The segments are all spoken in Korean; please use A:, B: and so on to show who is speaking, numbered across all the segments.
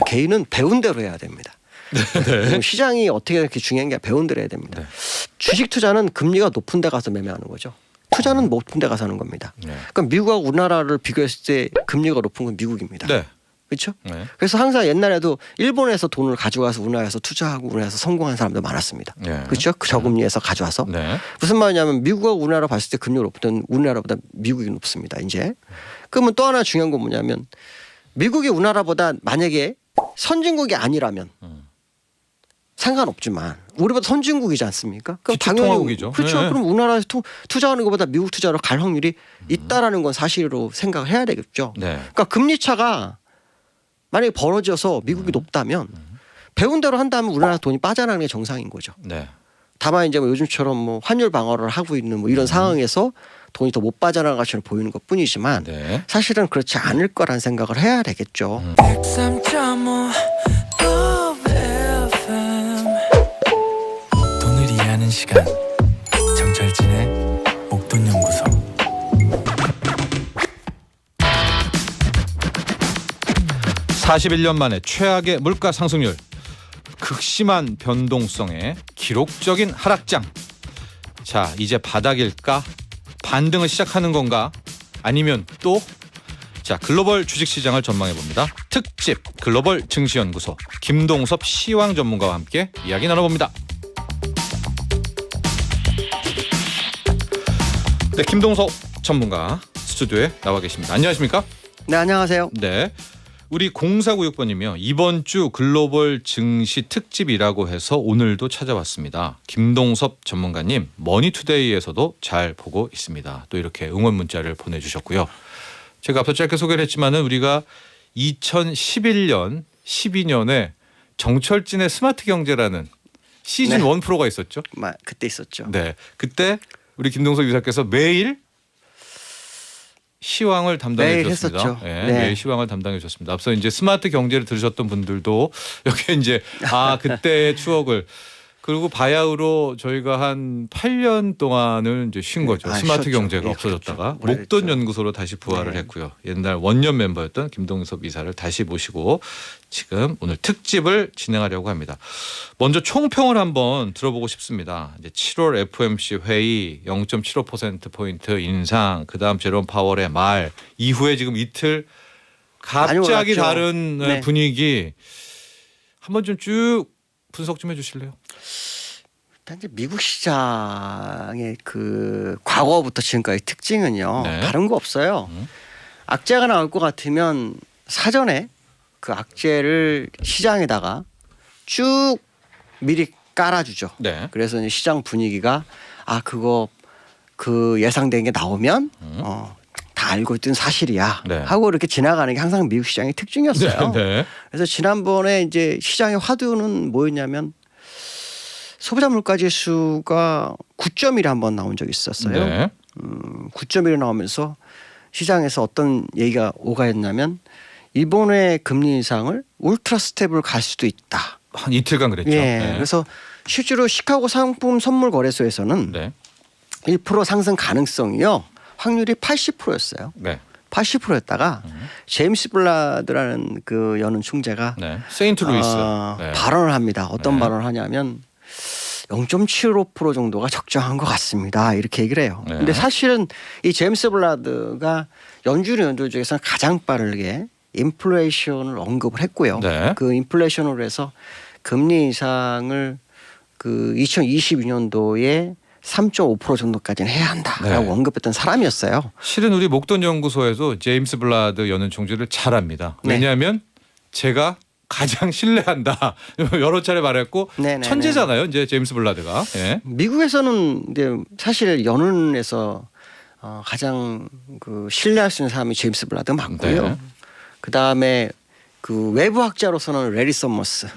A: 개인은 배운 대로 해야 됩니다.
B: 네.
A: 시장이 어떻게 이렇게 중요한 게 배운 대로 해야 됩니다.
B: 네.
A: 주식 투자는 금리가 높은 데 가서 매매하는 거죠. 투자는 높은 데 가서 하는 겁니다.
B: 네.
A: 그러니까 미국하고 우리나라를 비교했을 때 금리가 높은 건 미국입니다.
B: 네.
A: 그렇죠?
B: 네.
A: 그래서 항상 옛날에도 일본에서 돈을 가져가서 우리나라에서 투자하고 우리나라에서 성공한 사람도 많았습니다.
B: 네.
A: 그렇죠? 그 저금리에서 가져와서.
B: 네.
A: 무슨 말이냐면 미국하고 우리나라 봤을 때 금리가 높던 우리나라보다 미국이 높습니다. 이제. 그러면 또 하나 중요한 건 뭐냐면 미국이 우리나라보다 만약에 선진국이 아니라면 상관없지만 우리보다 선진국이지 않습니까? 그럼
B: 기축통화국이죠.
A: 그렇죠.
B: 네.
A: 그럼 우리나라에서 투자하는 것보다 미국 투자로 갈 확률이 있다라는 건 사실로 생각을 해야 되겠죠.
B: 네.
A: 그러니까 금리 차가 만약에 벌어져서 미국이 높다면 배운 대로 한다면 우리나라 돈이 빠져나가는 게 정상인 거죠.
B: 네.
A: 다만 이제 뭐 요즘처럼 뭐 환율 방어를 하고 있는 뭐 이런 상황에서 돈이 더 못 빠져나갈 것처럼 보이는 것뿐이지만
B: 네.
A: 사실은 그렇지 않을 거란 생각을 해야 되겠죠.
C: 103.5 FM 돈을 이해하는 시간 정철진의 목돈연구소.
B: (41년) 만에 최악의 물가 상승률, 극심한 변동성에 기록적인 하락장. 자, 이제 바닥일까? 반등을 시작하는 건가? 아니면 또? 자, 글로벌 주식시장을 전망해봅니다. 특집 글로벌 증시연구소 김동섭 시황 전문가와 함께 이야기 나눠봅니다. 네, 김동섭 전문가 스튜디오에 나와 계십니다. 안녕하십니까?
A: 네, 안녕하세요.
B: 네, 우리 0496번이며 이번 주 글로벌 증시 특집이라고 해서 오늘도 찾아왔습니다. 김동섭 전문가님, 머니투데이에서도 잘 보고 있습니다. 또 이렇게 응원 문자를 보내주셨고요. 제가 앞서 짧게 소개를 했지만은 우리가 2011년, 12년에 정철진의 스마트 경제라는 시즌
A: 네.
B: 1 프로가 있었죠.
A: 그때 있었죠.
B: 네, 그때 우리 김동섭 이사께서 매일 시황을 담당해
A: 매일
B: 주셨습니다.
A: 했었죠.
B: 네,
A: 네.
B: 매일 시황을 담당해 주셨습니다. 앞서 이제 스마트 경제를 들으셨던 분들도 여기 이제 그때의 추억을, 그리고 바야흐로 저희가 한 8년 동안을 이제 쉰 거죠. 스마트
A: 쉬었죠.
B: 경제가
A: 예,
B: 없어졌다가
A: 그렇죠.
B: 목돈 연구소로 다시 부활을
A: 네.
B: 했고요. 옛날 원년 멤버였던 김동섭 이사를 다시 모시고 지금 오늘 특집을 진행하려고 합니다. 먼저 총평을 한번 들어보고 싶습니다. 이제 7월 FOMC 회의 0.75% 포인트 인상, 그다음 제롬 파월의 말 이후에 지금 이틀 갑자기
A: 올랐죠.
B: 다른
A: 네.
B: 분위기 한번 좀 쭉 분석 좀 해주실래요?
A: 일단 이제 미국 시장의 그 과거부터 지금까지 특징은요.
B: 네.
A: 다른 거 없어요. 악재가 나올 것 같으면 사전에 그 악재를 시장에다가 쭉 미리 깔아주죠.
B: 네.
A: 그래서 이제 시장 분위기가 그거 그 예상된 게 나오면 다 알고 있던 사실이야
B: 네.
A: 하고 이렇게 지나가는 게 항상 미국 시장의 특징이었어요.
B: 네.
A: 그래서 지난번에 이제 시장의 화두는 뭐였냐면 소비자 물가 지수가 9.1이 한번 나온 적이 있었어요.
B: 네.
A: 9.1이 나오면서 시장에서 어떤 얘기가 오가였냐면 이번에 금리 인상을 울트라 스텝을 갈 수도 있다.
B: 한 이틀간 그랬죠.
A: 예.
B: 네.
A: 그래서 실제로 시카고 상품 선물 거래소에서는
B: 네.
A: 1% 상승 가능성이요. 확률이 80%였어요.
B: 네.
A: 80%였다가 제임스 블라드라는 그 여는 총재가
B: 네. 세인트 루이스 네.
A: 발언을 합니다. 어떤
B: 네.
A: 발언을 하냐면 0.75% 정도가 적정한 것 같습니다. 이렇게 얘기를 해요.
B: 네.
A: 근데 사실은 이 제임스 블라드가 연준 의원들 중에서는 가장 빠르게 인플레이션을 언급을 했고요.
B: 네.
A: 그 인플레이션으로 해서 금리 인상을 그 2022년도에 3.5% 정도까지는 해야 한다라고
B: 네.
A: 언급했던 사람이었어요.
B: 실은 우리 목돈 연구소에서 제임스 블라드 여는 총재를 잘 압니다.
A: 네.
B: 왜냐하면 제가 가장 신뢰한다 여러 차례 말했고
A: 네네네.
B: 천재잖아요. 이제 제임스 블라드가. 예.
A: 미국에서는 이제 사실 연은에서 가장 그 신뢰할 수 있는 사람이 제임스 블라드 맞고요.
B: 네.
A: 그 다음에 그 외부 학자로서는 레리 서머스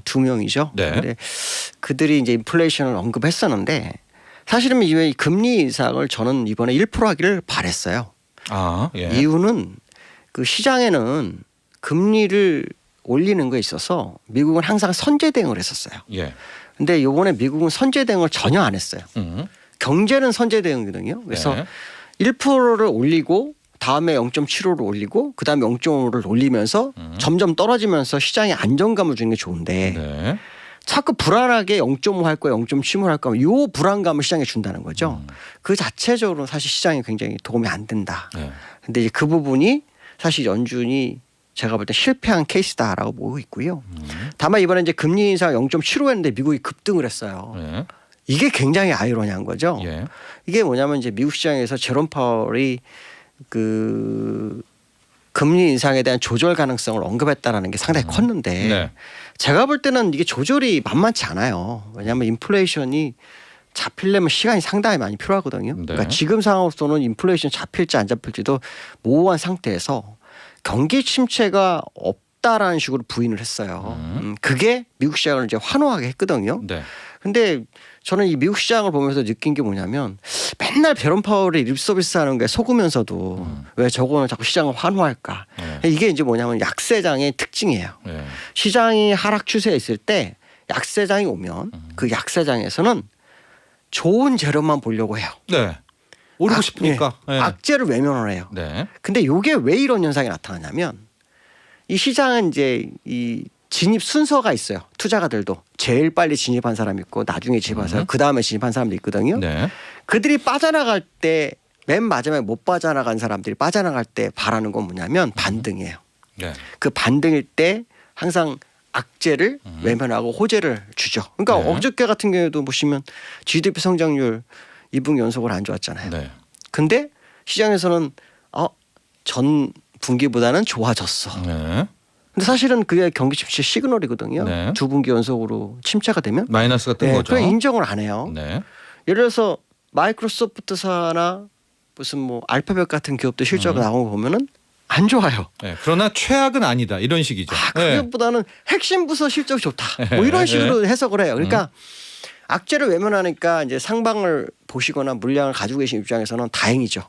A: 두 명이죠.
B: 네.
A: 근데 그들이 이제 인플레이션을 언급했었는데 사실은 이 금리 인상을 저는 이번에 1% 하기를 바랬어요.
B: 예.
A: 이유는 그 시장에는 금리를 올리는 거에 있어서 미국은 항상 선제 대응을 했었어요.
B: 예.
A: 근데 이번에 미국은 선제 대응을 전혀 안 했어요. 경제는 선제 대응이거든요. 그래서
B: 네.
A: 1%를 올리고 다음에 0.75를 올리고 그 다음에 0.5를 올리면서 점점 떨어지면서 시장에 안정감을 주는 게 좋은데
B: 네.
A: 자꾸 불안하게 0.5 할 거야 0.75 할 거야 요 불안감을 시장에 준다는 거죠. 그 자체적으로 사실 시장에 굉장히 도움이 안 된다.
B: 네.
A: 근데 이제 그 부분이 사실 연준이 제가 볼 때 실패한 케이스다라고 보고 있고요. 다만 이번에 이제 금리 인상 0.75였는데 미국이 급등을 했어요.
B: 네.
A: 이게 굉장히 아이러니한 거죠.
B: 예.
A: 이게 뭐냐면 이제 미국 시장에서 제롬 파월이 그 금리 인상에 대한 조절 가능성을 언급했다라는 게 상당히 컸는데
B: 네.
A: 제가 볼 때는 이게 조절이 만만치 않아요. 왜냐하면 인플레이션이 잡히려면 시간이 상당히 많이 필요하거든요.
B: 네.
A: 그러니까 지금 상황으로서는 인플레이션 잡힐지 안 잡힐지도 모호한 상태에서 경기 침체가 없다라는 식으로 부인을 했어요. 그게 미국 시장을 이제 환호하게 했거든요.
B: 네.
A: 근데 저는 이 미국 시장을 보면서 느낀 게 뭐냐면 맨날 제롬 파월이 립서비스 하는 게 속으면서도 왜 저거는 자꾸 시장을 환호할까.
B: 네.
A: 이게 이제 뭐냐면 약세장의 특징이에요.
B: 네.
A: 시장이 하락 추세에 있을 때 약세장이 오면 그 약세장에서는 좋은 재료만 보려고 해요.
B: 네. 오르고 싶으니까.
A: 예.
B: 네.
A: 악재를 외면을 해요.
B: 네.
A: 근데 이게 왜 이런 현상이 나타나냐면 이 시장은 이제 이 진입 순서가 있어요. 투자가들도 제일 빨리 진입한 사람이 있고 나중에 진입한 사람, 그 다음에 진입한 사람도 있거든요.
B: 네.
A: 그들이 빠져나갈 때 맨 마지막에 못 빠져나간 사람들이 빠져나갈 때 바라는 건 뭐냐면 반등이에요.
B: 네.
A: 그 반등일 때 항상 악재를 외면하고 호재를 주죠. 그러니까
B: 네.
A: 어저께 같은 경우에도 보시면 GDP 성장률 2분기 연속으로 안 좋았잖아요.
B: 네.
A: 근데 시장에서는 전 분기보다는 좋아졌어.
B: 네.
A: 근데 사실은 그게 경기 침체 시그널이거든요.
B: 네.
A: 두 분기 연속으로 침체가 되면
B: 마이너스가 뜬 거죠.
A: 그걸 인정을 안 해요.
B: 네.
A: 예를 들어서 마이크로소프트사나 무슨 뭐 알파벳 같은 기업들 실적 나온 거 보면은 안 좋아요.
B: 네. 그러나 최악은 아니다. 이런 식이죠. 네.
A: 그것보다는 핵심 부서 실적 좋다. 뭐 이런 식으로 해석을 해요. 그러니까 악재를 외면하니까 이제 상방을 보시거나 물량을 가지고 계신 입장에서는 다행이죠.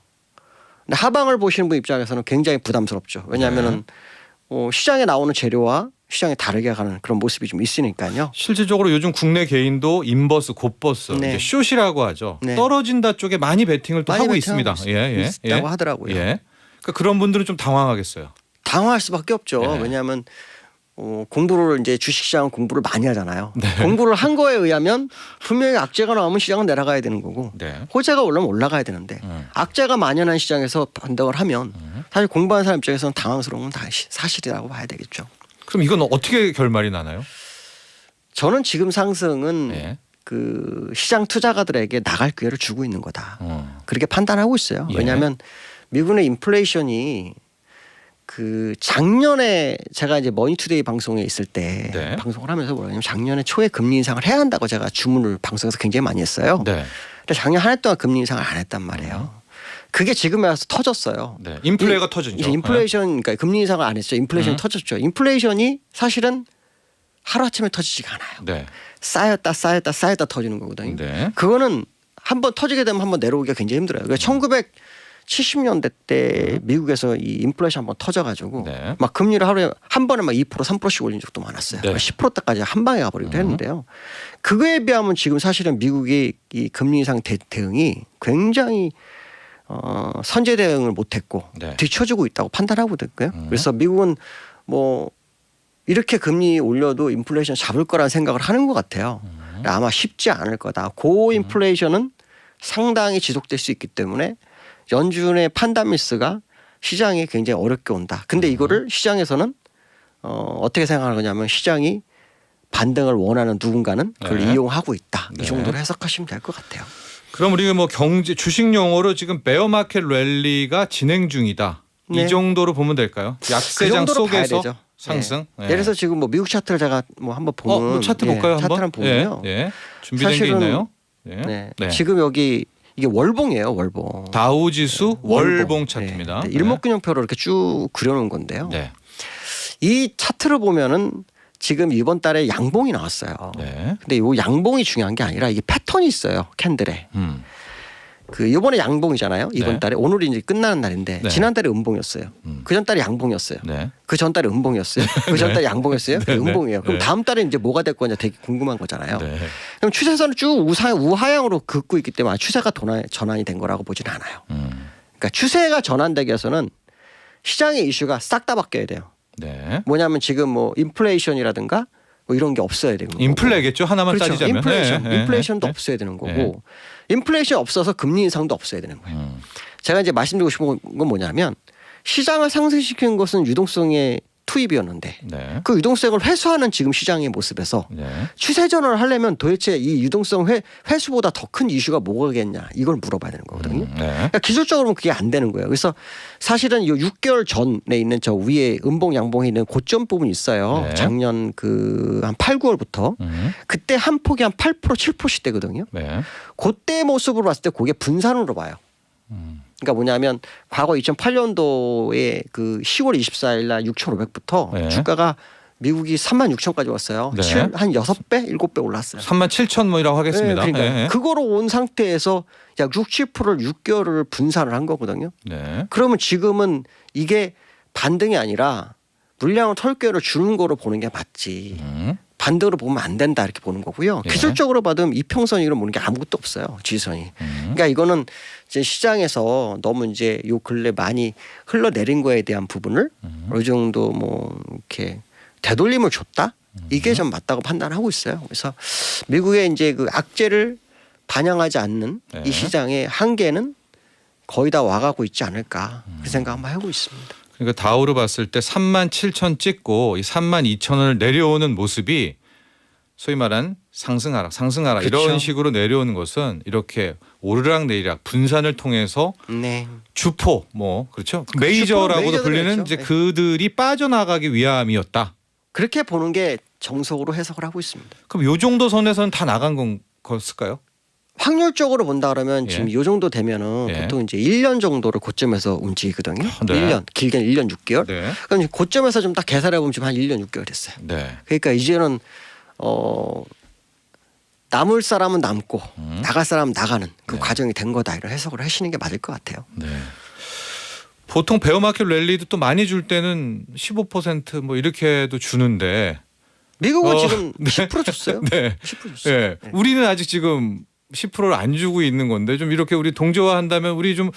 A: 근데 하방을 보시는 분 입장에서는 굉장히 부담스럽죠. 왜냐하면은 시장에 나오는 재료와 시장이 다르게 가는 그런 모습이 좀 있으니까요.
B: 실질적으로 요즘 국내 개인도 인버스, 곧버스,
A: 네.
B: 이제 숏이라고 하죠.
A: 네.
B: 떨어진다 쪽에 많이 베팅을 또
A: 많이
B: 하고
A: 베팅하고
B: 있습니다. 예, 예,
A: 있다고 하더라고요.
B: 예. 그러니까 그런 분들은 좀 당황하겠어요.
A: 당황할 수밖에 없죠.
B: 네.
A: 왜냐하면 공부를 이제 주식시장은 공부를 많이 하잖아요.
B: 네.
A: 공부를 한 거에 의하면 분명히 악재가 나오면 시장은 내려가야 되는 거고
B: 네.
A: 호재가 올라오면 올라가야 되는데 악재가 만연한 시장에서 반등을 하면 사실 공부하는 사람 입장에서는 당황스러운 건 사실이라고 봐야 되겠죠.
B: 그럼 이건 어떻게 결말이 나나요?
A: 저는 지금 상승은
B: 네.
A: 그 시장 투자가들에게 나갈 기회를 주고 있는 거다.
B: 어.
A: 그렇게 판단하고 있어요.
B: 예.
A: 왜냐하면 미국의 인플레이션이 그 작년에 제가 이제 머니투데이 방송에 있을 때
B: 네.
A: 방송을 하면서 뭐냐면 작년에 초에 금리 인상을 해야 한다고 제가 주문을 방송에서 굉장히 많이 했어요.
B: 네.
A: 근데 작년 한 해 동안 금리 인상을 안 했단 말이에요. 그게 지금에 와서 터졌어요.
B: 네. 인플레가 터지죠.
A: 이제 인플레이션 그러니까 금리 인상을 안 했죠. 인플레이션이 터졌죠. 인플레이션이 사실은 하루아침에 터지지가 않아요.
B: 네.
A: 쌓였다 터지는 거거든요.
B: 네.
A: 그거는 한번 터지게 되면 한번 내려오기가 굉장히 힘들어요. 그러니까 1970년대 때 미국에서 이 인플레이션 한번 터져가지고
B: 네.
A: 막 금리를 하루에 한 번에 막 2% 3%씩 올린 적도 많았어요.
B: 네.
A: 10%대까지 한 방에 가버리기도 했는데요. 그거에 비하면 지금 사실은 미국의 이 금리 인상 대응이 굉장히 선제 대응을 못했고
B: 네.
A: 뒤처지고 있다고 판단하고 있고요. 그래서 미국은 뭐 이렇게 금리 올려도 인플레이션 잡을 거라는 생각을 하는 것 같아요. 아마 쉽지 않을 거다. 고 인플레이션은 상당히 지속될 수 있기 때문에 연준의 판단 미스가 시장에 굉장히 어렵게 온다. 근데 이거를 시장에서는 어떻게 생각하는 거냐면 시장이 반등을 원하는 누군가는 그걸
B: 네.
A: 이용하고 있다.
B: 네.
A: 이 정도로 해석하시면 될 것 같아요.
B: 그럼 우리가 뭐 경제 주식 용어로 지금 베어마켓 랠리가 진행 중이다.
A: 네.
B: 이 정도로 보면 될까요?
A: 그
B: 약세장
A: 정도로 봐야
B: 속에서
A: 되죠.
B: 상승.
A: 네. 예를 들어서 지금 뭐 미국 차트를 제가 뭐 한번 보면
B: 뭐 차트 볼까요?
A: 차트 한번 보면요.
B: 예. 예. 준비된 게
A: 사실은
B: 있나요? 예.
A: 네.
B: 네.
A: 지금 여기 이게 월봉이에요. 월봉.
B: 다우지수 월봉 차트입니다.
A: 네. 일목균형표로 이렇게 쭉 그려놓은 건데요.
B: 네.
A: 이 차트를 보면은 지금 이번 달에 양봉이 나왔어요.
B: 네.
A: 근데 이 양봉이 중요한 게 아니라 이게 패턴이 있어요. 캔들에. 그 이번에 양봉이잖아요. 이번
B: 네.
A: 달에 오늘이 이제 끝나는 날인데
B: 네.
A: 지난달에 음봉이었어요. 그 전달에 양봉이었어요.
B: 네.
A: 그 전달에 음봉이었어요. 그 전달에 양봉이었어요.
B: 네,
A: 그
B: 네.
A: 음봉이에요. 그럼
B: 네.
A: 다음 달에 이제 뭐가 될 거냐 되게 궁금한 거잖아요.
B: 네.
A: 그럼 추세선을 쭉 우하향으로 긋고 있기 때문에 추세가 전환이 된 거라고 보지는 않아요. 그러니까 그러니까 추세가 전환되기 위해서는 시장의 이슈가 싹 다 바뀌어야 돼요.
B: 네.
A: 뭐냐면 지금 뭐 인플레이션이라든가 뭐 이런 게 없어야 되는 거고.
B: 인플레겠죠. 하나만
A: 그렇죠.
B: 따지자면.
A: 인플레이션도 없어야 되는 거고 인플레이션 없어서 금리 인상도 없어야 되는 거예요. 제가 이제 말씀드리고 싶은 건 뭐냐면 시장을 상승시키는 것은 유동성의 투입이었는데
B: 네.
A: 그 유동성을 회수하는 지금 시장의 모습에서
B: 네.
A: 추세 전환을 하려면 도대체 이 유동성 회수보다 더 큰 이슈가 뭐겠냐 이걸 물어봐야 되는 거거든요.
B: 네.
A: 그러니까 기술적으로는 그게 안 되는 거예요. 그래서 사실은 이 6개월 전에 있는 저 위에 음봉 양봉에 있는 고점 부분이 있어요.
B: 네.
A: 작년 그 한 8, 9월부터 그때 한 폭이 한 8% 7%씩 되거든요.
B: 네.
A: 그때 모습으로 봤을 때 그게 분산으로 봐요. 그러니까 뭐냐면 과거 2008년도에 그 10월 24일 날 6,500부터
B: 네.
A: 주가가 미국이 36,000까지 왔어요.
B: 네.
A: 한 6배, 7배 올랐어요.
B: 37,000 뭐이라고 하겠습니다.
A: 네, 그러니까
B: 네.
A: 그거로 온 상태에서 약 60%를 6개월을 분산을 한 거거든요.
B: 네.
A: 그러면 지금은 이게 반등이 아니라 물량을 털기를 주는 거로 보는 게 맞지. 반등으로 보면 안 된다 이렇게 보는 거고요.
B: 예.
A: 기술적으로 봐도 이평선이로 보는 게 아무것도 없어요. 지지선이. 그러니까 이거는 이제 시장에서 너무 이제 요 근래 많이 흘러내린 거에 대한 부분을 어느 정도 뭐 이렇게 되돌림을 줬다. 이게 좀 맞다고 판단하고 있어요. 그래서 미국의 이제 그 악재를 반영하지 않는
B: 네.
A: 이 시장의 한계는 거의 다 와가고 있지 않을까 그 생각 한번 하고 있습니다.
B: 그러니까 다우로 봤을 때 37,000 찍고 이 32,000원을 내려오는 모습이 소위 말한 상승하락
A: 그렇죠.
B: 이런 식으로 내려오는 것은 이렇게 오르락 내리락 분산을 통해서
A: 네.
B: 주포 뭐 그렇죠 메이저라고도
A: 메이저들이
B: 불리는
A: 있죠.
B: 이제
A: 네.
B: 그들이 빠져나가기 위함이었다.
A: 그렇게 보는 게 정석으로 해석을 하고 있습니다.
B: 그럼 요 정도 선에서는 다 나간 거였을까요?
A: 확률적으로 본다 그러면
B: 예.
A: 지금 이 정도 되면은
B: 예.
A: 보통 이제 1년 정도를 고점에서 움직이거든요.
B: 네.
A: 1년, 길게는 1년 6개월.
B: 네.
A: 그럼 고점에서 좀 딱 계산해 보면 지금 한 1년 6개월 됐어요.
B: 네.
A: 그러니까 이제는 남을 사람은 남고 나갈 사람은 나가는 그
B: 네.
A: 과정이 된 거다 이런 해석을 하시는 게 맞을 것 같아요.
B: 네. 보통 베어마켓 랠리도 또 많이 줄 때는 15%뭐 이렇게도 주는데
A: 미국은 지금
B: 네.
A: 10% 줬어요.
B: 네.
A: 10% 줬어요.
B: 예. 우리는 아직 지금 10%를 안 주고 있는 건데 좀 이렇게 우리 동조화한다면 우리 좀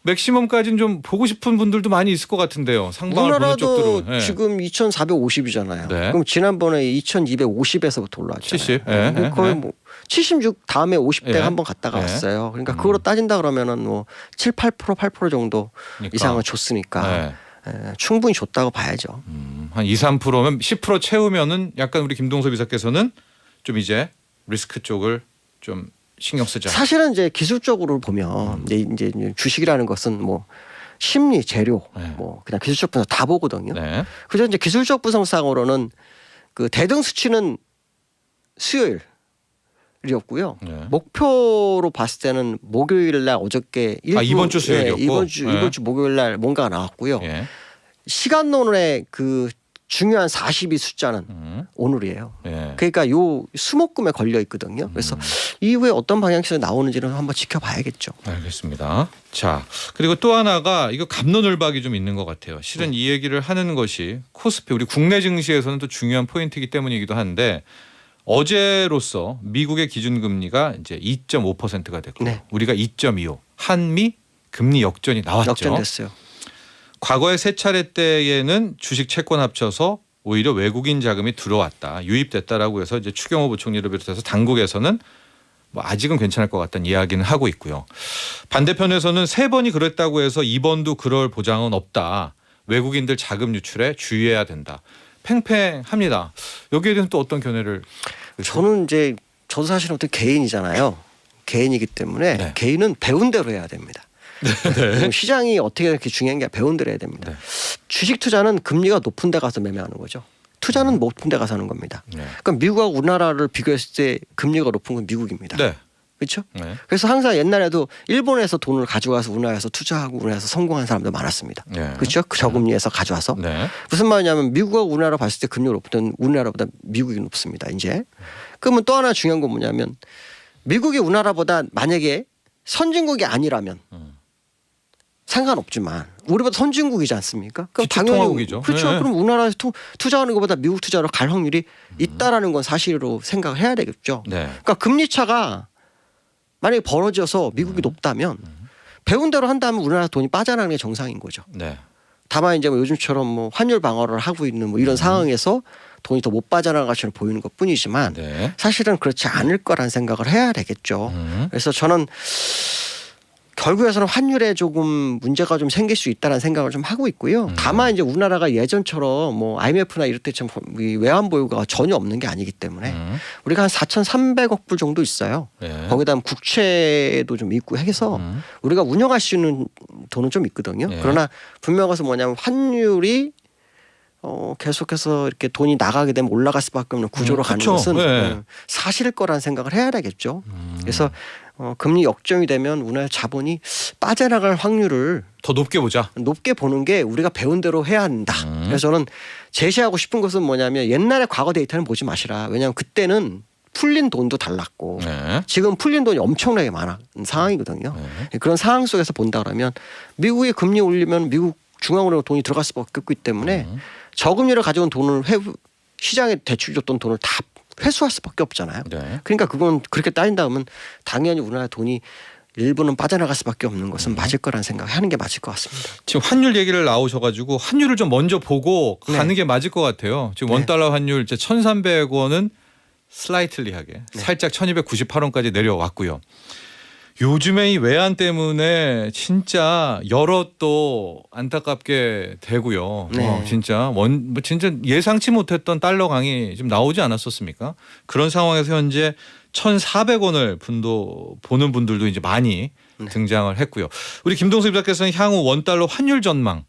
B: 맥시멈까지는 좀 보고 싶은 분들도 많이 있을 것 같은데요. 상방을 보는
A: 우리나라도
B: 쪽들은. 예.
A: 지금 2,450이잖아요.
B: 네. 그럼
A: 그럼 지난번에 2,250에서부터 올라왔잖아요.
B: 70. 예.
A: 뭐 거의 뭐 76 다음에 50대
B: 예.
A: 한번 갔다가
B: 예.
A: 왔어요. 그러니까 그거로 따진다 그러면은 뭐 7, 8%, 8% 정도
B: 그러니까.
A: 이상을 줬으니까
B: 예.
A: 충분히 줬다고 봐야죠.
B: 한 2, 3%면 10% 채우면은 약간 우리 김동섭 이사께서는 좀 이제 리스크 쪽을 좀 신경 쓰자.
A: 사실은 이제 기술적으로 보면 이제 주식이라는 것은 뭐 심리, 재료,
B: 네.
A: 뭐 그냥 기술적 분석 다 보거든요.
B: 네.
A: 그래서 이제 기술적 분석상으로는 그 대등 수치는 수요일이었고요.
B: 네.
A: 목표로 봤을 때는 목요일 날 어저께
B: 이번 주 수요일이었고.
A: 이번 주
B: 네.
A: 목요일 날 뭔가가 나왔고요.
B: 예.
A: 시간론의 그 중요한 42 숫자는 오늘이에요.
B: 예.
A: 그러니까 요 수목금에 걸려 있거든요. 그래서 이후에 어떤 방향에서 나오는지는 한번 지켜봐야겠죠.
B: 알겠습니다. 자, 그리고 또 하나가 이거 갑론을박이 좀 있는 것 같아요. 실은 이 얘기를 하는 것이 코스피 우리 국내 증시에서는 또 중요한 포인트이기 때문이기도 한데 어제로서 미국의 기준금리가 이제 2.5%가 됐고
A: 네.
B: 우리가 2.25 한미 금리 역전이 나왔죠.
A: 역전됐어요.
B: 과거의 세 차례 때에는 주식 채권 합쳐서 오히려 외국인 자금이 들어왔다, 유입됐다라고 해서 이제 추경호 부총리를 비롯해서 당국에서는 뭐 아직은 괜찮을 것 같다는 이야기는 하고 있고요. 반대편에서는 세 번이 그랬다고 해서 이번도 그럴 보장은 없다. 외국인들 자금 유출에 주의해야 된다. 팽팽합니다. 여기에 대해서 또 어떤 견해를?
A: 저는 이제 저도 사실은 어떤 개인이잖아요. 개인이기 때문에
B: 네.
A: 개인은 배운 대로 해야 됩니다. 시장이 어떻게 이렇게 중요한 게 배운 대로 해야 됩니다.
B: 네.
A: 주식 투자는 금리가 높은 데 가서 매매하는 거죠. 투자는 높은 데 가서 하는 겁니다.
B: 네.
A: 그러니까 미국하고 우리나라를 비교했을 때 금리가 높은 건 미국입니다.
B: 네.
A: 그렇죠?
B: 네.
A: 그래서 항상 옛날에도 일본에서 돈을 가져가서 우리나라에서 투자하고 우리나라에서 성공한 사람도 많았습니다.
B: 네.
A: 그렇죠? 그 저금리에서 가져와서.
B: 네.
A: 무슨 말이냐면 미국하고 우리나라 봤을 때 금리가 높던 우리나라보다 미국이 높습니다. 이제. 그러면 또 하나 중요한 건 뭐냐면 미국이 우리나라보다 만약에 선진국이 아니라면 상관없지만 우리보다 선진국이지 않습니까? 그럼
B: 기축통화국이죠.
A: 그렇죠.
B: 네.
A: 그럼 우리나라에서 투자하는 것보다 미국 투자로 갈 확률이 있다라는 건 사실로 생각을 해야 되겠죠.
B: 네.
A: 그러니까 금리 차가 만약에 벌어져서 미국이 높다면 배운 대로 한다면 우리나라 돈이 빠져나가는 게 정상인 거죠.
B: 네.
A: 다만 이제 뭐 요즘처럼 뭐 환율 방어를 하고 있는 뭐 이런 상황에서 돈이 더 못 빠져나갈 것처럼 보이는 것 뿐이지만
B: 네.
A: 사실은 그렇지 않을 거란 생각을 해야 되겠죠. 그래서 저는 결국에서는 환율에 조금 문제가 좀 생길 수 있다는 생각을 좀 하고 있고요. 다만 이제 우리나라가 예전처럼 뭐 IMF나 이럴 때처럼 외환 보유가 전혀 없는 게 아니기 때문에 우리가 한 4,300억 불 정도 있어요.
B: 네.
A: 거기다 국채도 좀 있고 해서 우리가 운영할 수 있는 돈은 좀 있거든요.
B: 네.
A: 그러나 분명해서 뭐냐면 환율이 계속해서 이렇게 돈이 나가게 되면 올라갈 수밖에 없는 구조로 가는
B: 그쵸.
A: 것은
B: 네.
A: 사실일 거라는 생각을 해야 되겠죠. 그래서 금리 역정이 되면 우리나라 자본이 빠져나갈 확률을
B: 더 높게 보자.
A: 높게 보는 게 우리가 배운 대로 해야 한다. 그래서 저는 제시하고 싶은 것은 뭐냐면 옛날의 과거 데이터는 보지 마시라. 왜냐하면 그때는 풀린 돈도 달랐고
B: 네.
A: 지금 풀린 돈이 엄청나게 많은 상황이거든요. 그런 상황 속에서 본다 그러면 미국이 금리 올리면 미국 중앙은행 돈이 들어갈 수밖에 없기 때문에 저금리를 가져온 돈을 시장에 대출 줬던 돈을 다 회수할 수밖에 없잖아요.
B: 네.
A: 그러니까 그건 그렇게 따진다 면 당연히 우리나라 돈이 일부는 빠져나갈 수밖에 없는 것은 맞을 거라는 생각을 하는 게 맞을 것 같습니다.
B: 지금 환율 얘기를 나오셔가지고 환율을 좀 먼저 보고 가는
A: 네.
B: 게 맞을 것 같아요. 지금
A: 네.
B: 원달러 환율 이제 1,300원은 슬라이틀리하게
A: 네.
B: 살짝 1,298원까지 내려왔고요. 요즘에 이 외환 때문에 진짜 여러 또 안타깝게 되고요.
A: 네.
B: 진짜 진짜 예상치 못했던 달러 강이 좀 나오지 않았었습니까? 그런 상황에서 현재 1,400원을 보는 분들도 이제 많이 등장을 했고요. 우리 김동수 기자께서는 향후 원달러 환율 전망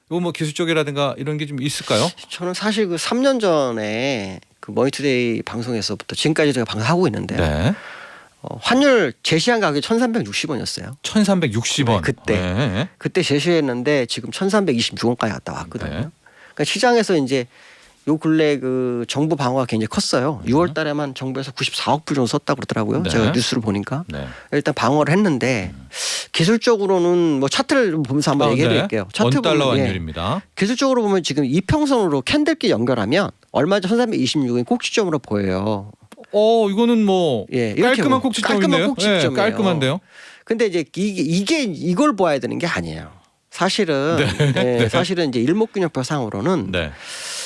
B: 이거 뭐 기술적이라든가 이런 게 좀 있을까요?
A: 저는 사실 그 3년 전에 그 머니투데이 방송에서부터 지금까지 제가 방송하고 있는데요.
B: 네.
A: 환율 제시한 가격이 1,360원이었어요.
B: 1,360원.
A: 그때.
B: 네.
A: 그때 제시했는데 지금 1,326원까지 갔다 왔거든요.
B: 네.
A: 그러니까 시장에서 이제 요 근래 그 정부 방어가 굉장히 컸어요. 6월 달에만 정부에서 94억 불 정도 썼다고 그러더라고요.
B: 네.
A: 제가 뉴스를 보니까.
B: 네.
A: 일단 방어를 했는데 기술적으로는 뭐 차트를 보면서 한번 얘기해 드릴게요. 차트
B: 원달러
A: 보면
B: 환율입니다.
A: 기술적으로 보면 지금 이평선으로 캔들끼 연결하면 얼마 전 1,326이 꼭지점으로 보여요.
B: 이거는 뭐
A: 이렇게
B: 깔끔한
A: 보면
B: 꼭지점이네요.
A: 깔끔한 꼭지점이에요.
B: 네, 깔끔한데요.
A: 근데 이제 이걸 봐야 되는 게 아니에요. 사실은
B: 네.
A: 사실은 이제 일목균형표 상으로는
B: 네.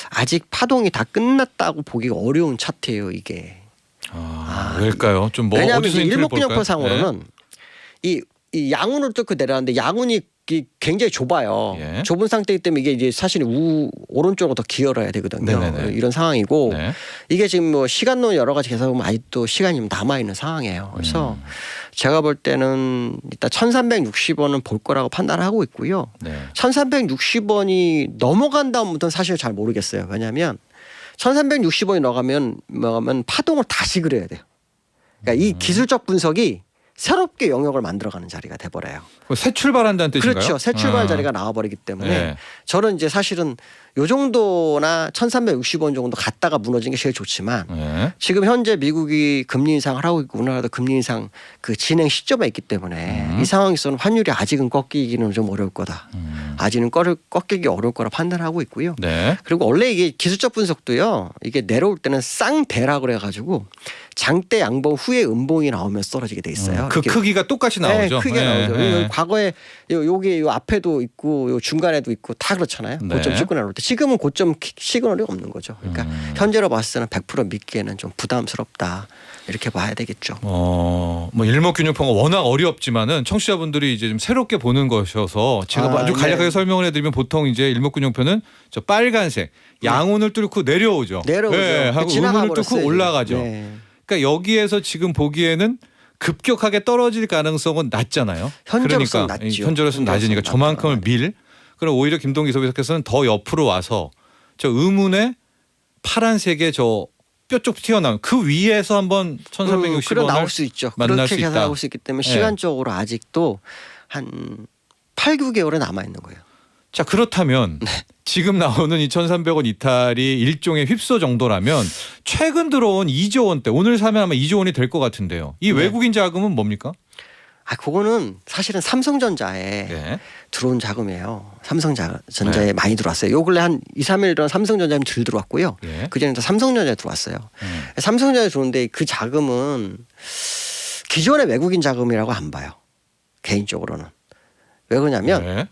A: 아직 파동이 다 끝났다고 보기가 어려운 차트예요, 이게.
B: 왜일까요? 좀 뭐
A: 왜냐하면
B: 어디서 힌트를
A: 일목균형표
B: 볼까요?
A: 상으로는 이 양운을 뚫고 내려왔는데 양운이 굉장히 좁아요.
B: 예.
A: 좁은 상태이기 때문에 이게 이제 사실 오른쪽으로 더 기울어야 되거든요.
B: 네네네.
A: 이런 상황이고
B: 네.
A: 이게 지금 뭐 시간론 여러 가지 계산하면 아직도 시간이 남아 있는 상황이에요. 그래서 제가 볼 때는 일단 1,360원은 볼 거라고 판단하고 있고요.
B: 네.
A: 1,360원이 넘어간 다음부터는 사실 잘 모르겠어요. 왜냐하면 1,360원이 넘어가면 파동을 다시 그려야 돼요. 그러니까 이 기술적 분석이 새롭게 영역을 만들어가는 자리가 돼버려요.
B: 새 출발한다는 뜻인가요?
A: 그렇죠. 새 출발 자리가 나와버리기 때문에
B: 네.
A: 저는 이제 사실은 요 정도나 1,360원 정도 갔다가 무너진 게 제일 좋지만
B: 네.
A: 지금 현재 미국이 금리 인상을 하고 있고 우리나라도 금리 인상 그 진행 시점에 있기 때문에 이 상황에서는 환율이 아직은 꺾이기는 좀 어려울 거다. 아직은 꺾이기 어려울 거라 판단하고 있고요.
B: 네.
A: 그리고 원래 이게 기술적 분석도요. 이게 내려올 때는 쌍대라 그래가지고 장대 양봉 후에 음봉이 나오면 떨어지게 돼 있어요.
B: 그
A: 이렇게
B: 크기가 똑같이 나오죠.
A: 네, 크게
B: 네.
A: 나오죠.
B: 네.
A: 과거에 여기 요 앞에도 있고 요 중간에도 있고 다 그렇잖아요.
B: 네.
A: 고점 찍고 나올 때 지금은 고점 시그널이 없는 거죠. 그러니까 현재로 봤을 때는 100% 믿기에는 좀 부담스럽다 이렇게 봐야 되겠죠.
B: 뭐 일목균형표가 워낙 어렵지만은 청취자분들이 이제 좀 새롭게 보는 것이어서 제가 아주 간략하게
A: 네.
B: 설명을 해드리면 보통 이제 일목균형표는 저 빨간색 양운을 뚫고 내려오죠.
A: 내려오죠.
B: 네, 하고
A: 지나가
B: 음운을 뚫고
A: 버렸어요,
B: 올라가죠.
A: 네.
B: 그러니까 여기에서 지금 보기에는 급격하게 떨어질 가능성은 낮잖아요.
A: 현재로서는
B: 그러니까
A: 낮죠.
B: 현재로서는 낮으니까 저만큼을 밀. 그럼 오히려 김동기 소비자께서는 더 옆으로 와서 저 음운에 파란색의 저 뼈 쪽 튀어나온 그 위에서 한번 1,360원을
A: 그래 나올 수 있죠.
B: 만날
A: 그렇게
B: 수 있다.
A: 계산하고 수 있기 때문에
B: 네.
A: 시간적으로 아직도 한 8, 9개월은 남아 있는 거예요.
B: 자 그렇다면 지금 나오는 2,300원 이탈이 일종의 휩소 정도라면 최근 들어온 2조 원대 오늘 사면 아마 2조 원이 될 것 같은데요. 이 외국인 자금은 뭡니까?
A: 그거는 사실은 삼성전자에
B: 네.
A: 들어온 자금이에요. 삼성전자에 많이 들어왔어요. 요 근래 한 2, 3일 동안 삼성전자에 덜 들어왔고요.
B: 예.
A: 그전에 다 삼성전자에 들어왔어요. 삼성전자에 들어오는데 그 자금은 기존의 외국인 자금이라고 안 봐요. 개인적으로는. 왜 그러냐면
B: 네.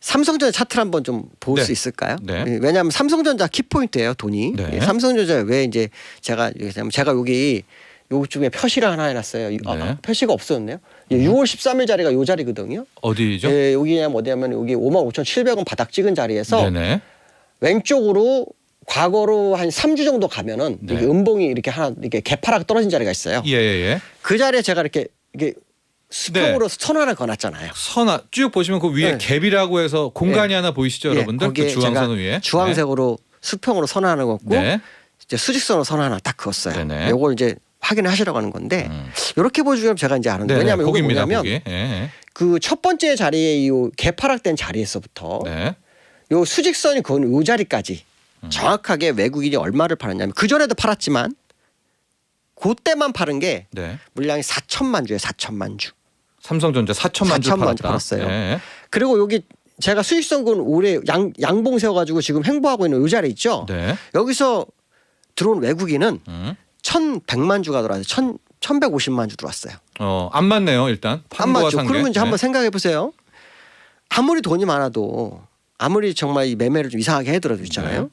A: 삼성전자 차트를 한번 좀 볼
B: 네.
A: 수 있을까요?
B: 네.
A: 왜냐하면 삼성전자 키포인트예요, 돈이.
B: 네.
A: 삼성전자 왜 이제 제가 여기 요즘에 표시를 하나 해놨어요.
B: 네.
A: 표시가 없었네요. 6월 13일 자리가 요 자리거든요.
B: 어디죠?
A: 예, 여기냐 어디냐면 여기 55,700원 바닥 찍은 자리에서
B: 네네.
A: 왼쪽으로 과거로 한 3주 정도 가면은
B: 네.
A: 이게 음봉이 이렇게 하나 이렇게 개파락 떨어진 자리가 있어요.
B: 예예예.
A: 그 자리에 제가 이렇게 수평으로 선 하나 거놨잖아요.
B: 선아 쭉 보시면 그 위에
A: 네.
B: 갭이라고 해서 공간이
A: 네.
B: 하나 보이시죠,
A: 예,
B: 여러분들?
A: 거기에
B: 그 주황선
A: 제가
B: 위에
A: 주황색으로 수평으로 선 하나 걷고
B: 네.
A: 이제 수직선으로 선 하나 딱 그었어요.
B: 네네.
A: 요걸 이제 확인하시라고 하는 건데 이렇게 보여주면 제가 이제 아는데
B: 네네.
A: 왜냐하면 이거
B: 거기입니다.
A: 뭐냐면
B: 거기. 예.
A: 그 첫 번째 자리에 이 개파락된 자리에서부터
B: 네.
A: 요 수직선이 그은 요 자리까지 정확하게 외국인이 얼마를 팔았냐면 그 전에도 팔았지만 그때만 파는 게
B: 네.
A: 물량이 4천만 주예요. 4천만 주.
B: 삼성전자 4천만 주
A: 4천만 주
B: 팔았다.
A: 팔았어요.
B: 네.
A: 그리고 여기 제가 수익성군 올해 양봉 세워가지고 지금 횡보하고 있는 요 자리 있죠.
B: 네.
A: 여기서 들어온 외국인은
B: 음.
A: 1,100만 주가 들어왔어요. 1,150만 주 들어왔어요.
B: 안 맞네요, 일단.
A: 안
B: 판도와
A: 맞죠.
B: 상계.
A: 그러면 이제
B: 네.
A: 한번 생각해 보세요. 아무리 돈이 많아도 아무리 정말 이 매매를 좀 이상하게 해더라도 있잖아요.
B: 네.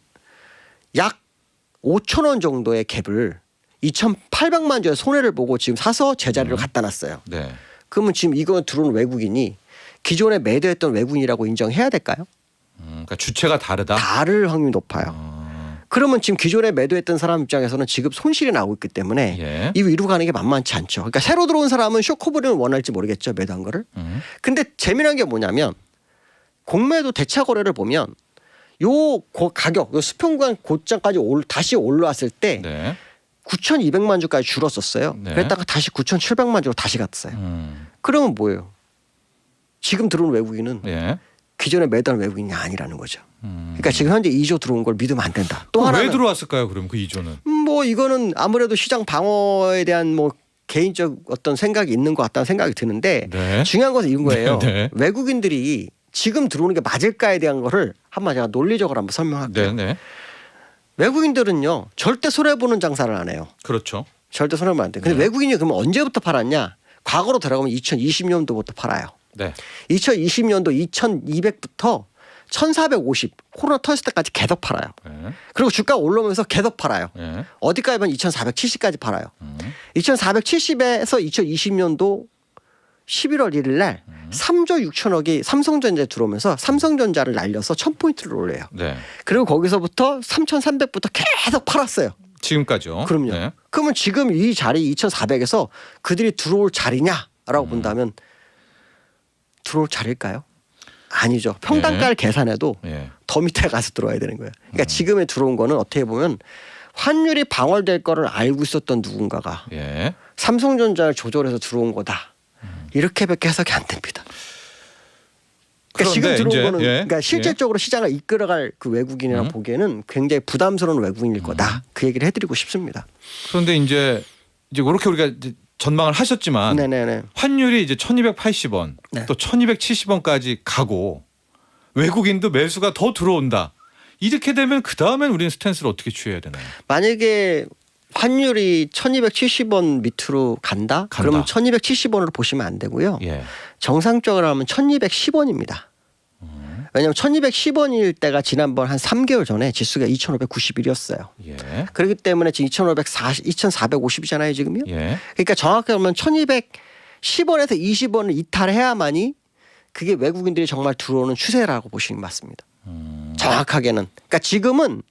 A: 약 5천 원 정도의 갭을 2,800만 주의 손해를 보고 지금 사서 제자리로 갖다 놨어요.
B: 네.
A: 그러면 지금 이거 들어온 외국인이 기존에 매도했던 외국인이라고 인정해야 될까요?
B: 그러니까 주체가 다르다.
A: 다를 확률이 높아요. 그러면 지금 기존에 매도했던 사람 입장에서는 지금 손실이 나고 있기 때문에
B: 예.
A: 이 위로 가는 게 만만치 않죠. 그러니까 새로 들어온 사람은 쇼커버리는 원할지 모르겠죠. 매도한 거를. 근데 재미난 게 뭐냐면 공매도 대차 거래를 보면 요 가격, 요 수평구간 고점까지 다시 올라왔을 때
B: 네.
A: 9,200만 주까지 줄었었어요.
B: 네.
A: 그랬다가 다시 9,700만 주로 다시 갔어요. 그러면 뭐예요? 지금 들어온 외국인은
B: 예.
A: 기존에 매도한 외국인이 아니라는 거죠. 그러니까 지금 현재 2조 들어온 걸 믿으면 안 된다. 또
B: 왜
A: 하나는
B: 들어왔을까요, 그럼 그 이조는?
A: 뭐 이거는 아무래도 시장 방어에 대한 뭐 개인적 어떤 생각이 있는 것 같다는 생각이 드는데
B: 네.
A: 중요한 것은 이런 거예요.
B: 네.
A: 외국인들이 지금 들어오는 게 맞을까에 대한 거를 한번 제가 논리적으로 한번 설명할게요.
B: 네, 네.
A: 외국인들은요 절대 손해보는 장사를 안 해요.
B: 그렇죠.
A: 절대 손해보면 안 돼. 근데 외국인이 그러면 언제부터 팔았냐? 과거로 들어가면 2020년도부터 팔아요.
B: 네.
A: 2020년도 2200부터 1450 코로나 터졌을 때까지 계속 팔아요.
B: 네.
A: 그리고 주가가 올라오면서 계속 팔아요.
B: 네.
A: 어디까지 보면 2470까지 팔아요. 2470에서 2020년도 11월 1일 날 3조 6천억이 삼성전자에 들어오면서 삼성전자를 날려서 1000포인트를 올려요.
B: 네.
A: 그리고 거기서부터 3300부터 계속 팔았어요.
B: 지금까지요.
A: 그럼요.
B: 네.
A: 그러면 지금 이 자리 2400에서 그들이 들어올 자리냐라고 본다면 들어올 자리일까요? 아니죠. 평단가를 계산해도
B: 예.
A: 더 밑에 가서 들어와야 되는 거예요. 그러니까 지금에 들어온 거는 어떻게 보면 환율이 방어될 거를 알고 있었던 누군가가
B: 예.
A: 삼성전자를 조절해서 들어온 거다. 이렇게밖에 해석이 안 됩니다. 그러니까 지금
B: 그런데
A: 들어온
B: 이제,
A: 거는
B: 예.
A: 그러니까 실질적으로 시장을 이끌어갈 그 외국인이라 보기에는 굉장히 부담스러운 외국인일 거다. 그 얘기를 해드리고 싶습니다.
B: 그런데 이제 그렇게 우리가 이제 전망을 하셨지만
A: 네네네.
B: 환율이 이제 1,280원
A: 네.
B: 또 1,270원까지 가고 외국인도 매수가 더 들어온다. 이렇게 되면 그 다음엔 우리는 스탠스를 어떻게 취해야 되나요?
A: 만약에 환율이 1,270원 밑으로 간다? 그러면 1,270원으로 보시면 안 되고요.
B: 예.
A: 정상적으로 하면 1,210원입니다. 왜냐하면 1,210원일 때가 지난번 한 3개월 전에 지수가 2,591이었어요.
B: 예.
A: 그렇기 때문에 지금 2,450이잖아요, 지금요.
B: 예.
A: 그러니까 정확하게 보면 1,210원에서 20원을 이탈해야만이 그게 외국인들이 정말 들어오는 추세라고 보시는 게 맞습니다. 정확하게는. 그러니까 지금은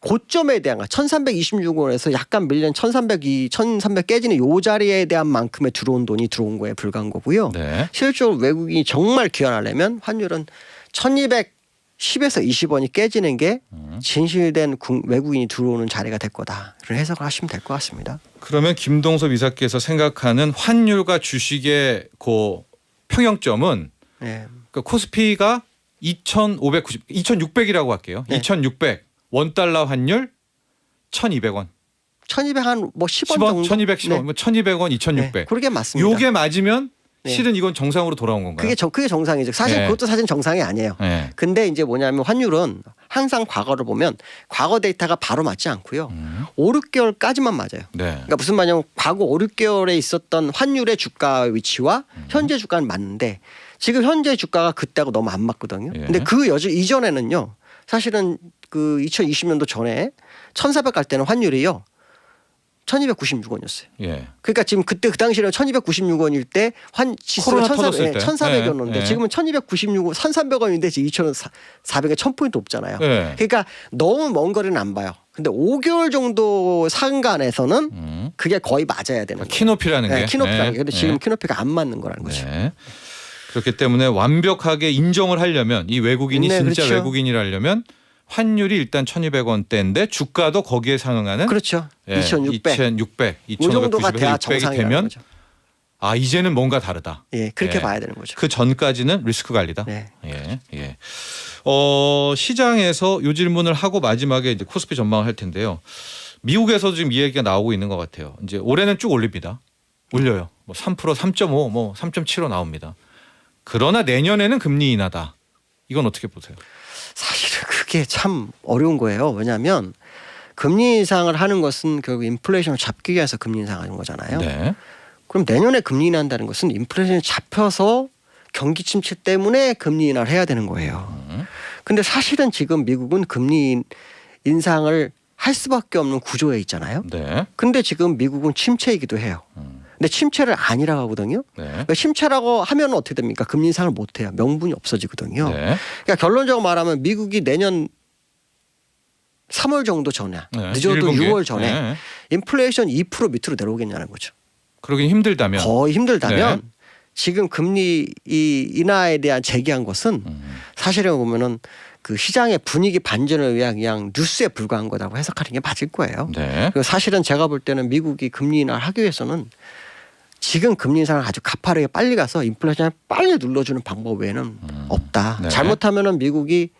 A: 고점에 대한 1,326원에서 약간 밀린 1,300 깨지는 요 자리에 대한 만큼의 들어온 돈이 들어온 거에 불과한 거고요.
B: 네.
A: 실질적으로 외국인이 정말 귀환하려면 환율은 1,210에서 20원이 깨지는 게 진실된 외국인이 들어오는 자리가 될 거다. 이런 해석을 하시면 될 것 같습니다.
B: 그러면 김동섭 이사께서 생각하는 환율과 주식의 그 평형점은
A: 네.
B: 그 코스피가 2,600이라고 할게요.
A: 네.
B: 2,600 원달러 환율 1,200원.
A: 1,200 한 뭐 10원
B: 10원,
A: 정도.
B: 1,210원,
A: 네.
B: 뭐 1,200원, 2,600.
A: 네, 그러게 맞습니다.
B: 요게 맞으면
A: 네.
B: 실은 이건 정상으로 돌아온 건가요?
A: 그게 정상이죠. 사실
B: 네.
A: 그것도 사실 정상이 아니에요.
B: 네.
A: 근데 이제 뭐냐면 환율은 항상 과거를 보면 과거 데이터가 바로 맞지 않고요. 5, 6개월까지만 맞아요.
B: 네.
A: 그러니까 무슨 말이냐면 과거 5, 6개월에 있었던 환율의 주가 위치와 현재 주가는 맞는데 지금 현재 주가가 그때하고 너무 안 맞거든요.
B: 예.
A: 근데 그 이전에는요. 사실은 그 2020년도 전에 1,400 갈 때는 환율이요. 1,296원이었어요.
B: 예.
A: 그러니까 지금 그때 그 당시에는 1,296원일 때 지수가
B: 코로나 터졌을 때.
A: 1,400이었는데
B: 네.
A: 지금은 1,296원, 1,300원인데 지금 2,400에 1,000포인트 높잖아요.
B: 네.
A: 그러니까 너무 먼 거리는 안 봐요. 근데 5개월 정도 상간에서는 그게 거의 맞아야 되는 거예요.
B: 키높이라는 게.
A: 키높이라는 게. 근데
B: 네.
A: 지금 키높이가 안 맞는 거라는 거죠.
B: 네. 그렇기 때문에 완벽하게 인정을 하려면 이 외국인이
A: 네,
B: 진짜
A: 그렇죠.
B: 외국인이라려면 환율이 일단 1,200원대인데 주가도 거기에 상응하는
A: 그렇죠.
B: 예,
A: 2,600. 이
B: 2,600,
A: 정도가
B: 2,590,
A: 돼야
B: 600이
A: 정상이라는
B: 되면
A: 거죠.
B: 아 이제는 뭔가 다르다.
A: 예, 그렇게
B: 예.
A: 봐야 되는 거죠.
B: 그 전까지는 리스크 관리다.
A: 네.
B: 예, 예. 시장에서 이 질문을 하고 마지막에 이제 코스피 전망을 할 텐데요. 미국에서도 지금 이 얘기가 나오고 있는 것 같아요. 이제 올해는 쭉 올립니다. 올려요. 뭐 3%, 3.5, 뭐 3.75 나옵니다. 그러나 내년에는 금리 인하다. 이건 어떻게 보세요?
A: 사실은 그게 참 어려운 거예요. 왜냐하면 금리 인상을 하는 것은 결국 인플레이션을 잡기 위해서 금리 인상하는 거잖아요.
B: 네.
A: 그럼 내년에 금리 인하한다는 것은 인플레이션이 잡혀서 경기 침체 때문에 금리 인하를 해야 되는 거예요. 근데 사실은 지금 미국은 금리 인상을 할 수밖에 없는 구조에 있잖아요.
B: 네.
A: 근데 지금 미국은 침체이기도 해요. 근데 침체를 아니라고 하거든요.
B: 네.
A: 그러니까 침체라고 하면 어떻게 됩니까? 금리 인상을 못 해요. 명분이 없어지거든요.
B: 네.
A: 그러니까 결론적으로 말하면 미국이 내년 3월 정도 전에
B: 네.
A: 늦어도
B: 1분기에.
A: 6월 전에
B: 네.
A: 인플레이션 2% 밑으로 내려오겠냐는 거죠.
B: 그러긴 힘들다면.
A: 거의 힘들다면
B: 네.
A: 지금 금리 이 인하에 대한 제기한 것은 사실은 보면은 그 시장의 분위기 반전을 위한 그냥 뉴스에 불과한 거라고 해석하는 게 맞을 거예요.
B: 네.
A: 그리고 사실은 제가 볼 때는 미국이 금리 인하를 하기 위해서는 지금 금리 인상을 아주 가파르게 빨리 가서 인플레이션을 빨리 눌러주는 방법 외에는 없다.
B: 네.
A: 잘못하면은 미국이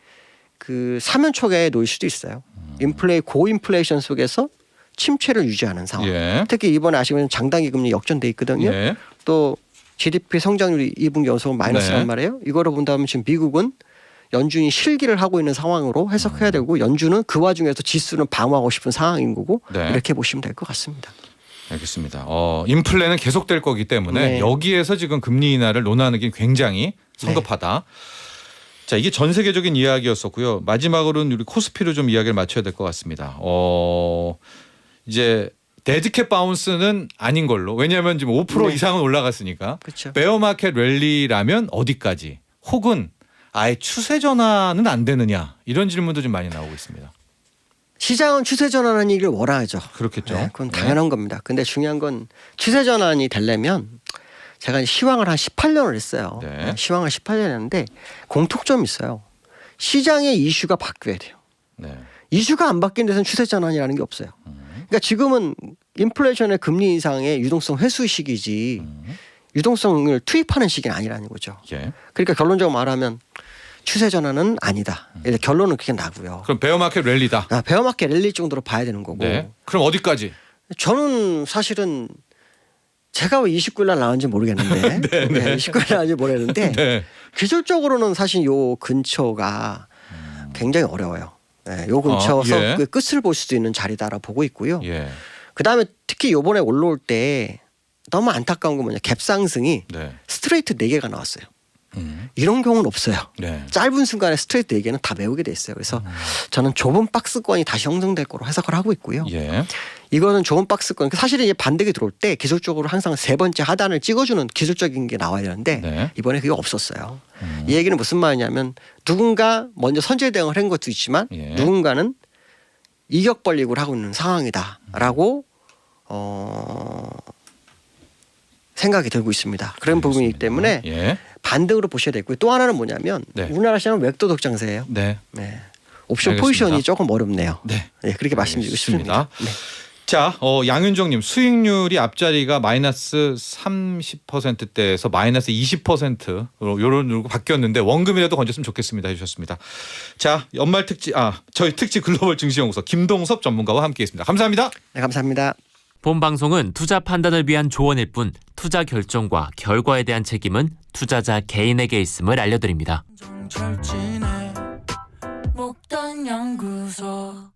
A: 그 사면초가에 놓일 수도 있어요. 고인플레이션 속에서 침체를 유지하는 상황.
B: 예.
A: 특히 이번에 아시면 장단기 금리 역전돼 있거든요.
B: 예.
A: 또 GDP 성장률이 2분기 연속 마이너스란
B: 네.
A: 말이에요. 이거를 본다면 지금 미국은 연준이 실기를 하고 있는 상황으로 해석해야 되고 연준은 그 와중에서 지수는 방어하고 싶은 상황인 거고
B: 네.
A: 이렇게 보시면 될 것 같습니다.
B: 알겠습니다. 인플레는 계속될 거기 때문에
A: 네.
B: 여기에서 지금 금리 인하를 논하는 게 굉장히 성급하다. 자, 이게 전 세계적인 이야기였었고요. 마지막으로는 우리 코스피로 좀 이야기를 맞춰야 될 것 같습니다. 이제 데드캣 바운스는 아닌 걸로. 왜냐하면 지금 5%
A: 네.
B: 이상은 올라갔으니까.
A: 그렇죠.
B: 베어마켓 랠리라면 어디까지? 혹은 아예 추세 전환은 안 되느냐? 이런 질문도 좀 많이 나오고 있습니다.
A: 시장은 추세 전환하는 얘기를 원하죠.
B: 그렇겠죠.
A: 네, 그건 당연한 겁니다. 근데 중요한 건 추세 전환이 되려면 제가 시황을 한 18년을 했어요.
B: 네.
A: 시황을 18년 했는데 공통점이 있어요. 시장의 이슈가 바뀌어야 돼요.
B: 네.
A: 이슈가 안 바뀐 데서는 추세 전환이라는 게 없어요. 그러니까 지금은 인플레이션의 금리 인상의 유동성 회수 시기지 유동성을 투입하는 시기는 아니라는 거죠.
B: 예.
A: 그러니까 결론적으로 말하면 추세 전환은 아니다. 이제 결론은 그게 나고요.
B: 그럼 베어마켓 랠리다.
A: 베어마켓 랠리 정도로 봐야 되는 거고.
B: 네. 그럼 어디까지?
A: 저는 사실은 제가 왜 29일 날 나왔는지 모르겠는데 네, 29일 날 나왔는지 모르겠는데
B: 네.
A: 기술적으로는 사실 요 근처가 굉장히 어려워요. 네, 요 근처에서
B: 예.
A: 그 끝을 볼 수도 있는 자리다라 보고 있고요.
B: 예.
A: 그다음에 특히 요번에 올라올 때 너무 안타까운 건 뭐냐. 갭 상승이
B: 네.
A: 스트레이트 4개가 나왔어요. 이런 경우는 없어요.
B: 네.
A: 짧은 순간에 스트레이트 4개는 다 메우게 돼 있어요. 그래서 저는 좁은 박스권이 다시 형성될 거로 해석을 하고 있고요.
B: 예.
A: 이거는 좁은 박스권. 사실은 이제 반대기 들어올 때 기술적으로 항상 세 번째 하단을 찍어주는 기술적인 게 나와야 되는데
B: 네.
A: 이번에 그게 없었어요. 이 얘기는 무슨 말이냐면 누군가 먼저 선제 대응을 한 것도 있지만
B: 예.
A: 누군가는 이격 벌리고를 하고 있는 상황이다라고 생각이 들고 있습니다. 그런 부분이기 때문에
B: 예.
A: 반등으로 보셔야 되고요. 또 하나는 뭐냐면
B: 네.
A: 우리나라 시장은 웹도덕 장세예요.
B: 네.
A: 네. 옵션
B: 알겠습니다.
A: 포지션이 조금 어렵네요.
B: 네.
A: 네, 그렇게 말씀드리고 싶습니다. 네.
B: 자, 양윤정님 수익률이 앞자리가 마이너스 30%대에서 마이너스 20%로 요런 바뀌었는데 원금이라도 건졌으면 좋겠습니다 해주셨습니다. 자, 연말 특집 저희 특집 글로벌 증시연구소 김동섭 전문가와 함께했습니다. 감사합니다.
A: 네, 감사합니다.
D: 본 방송은 투자 판단을 위한 조언일 뿐 투자 결정과 결과에 대한 책임은 투자자 개인에게 있음을 알려드립니다.
C: 정철진의 목돈 연구소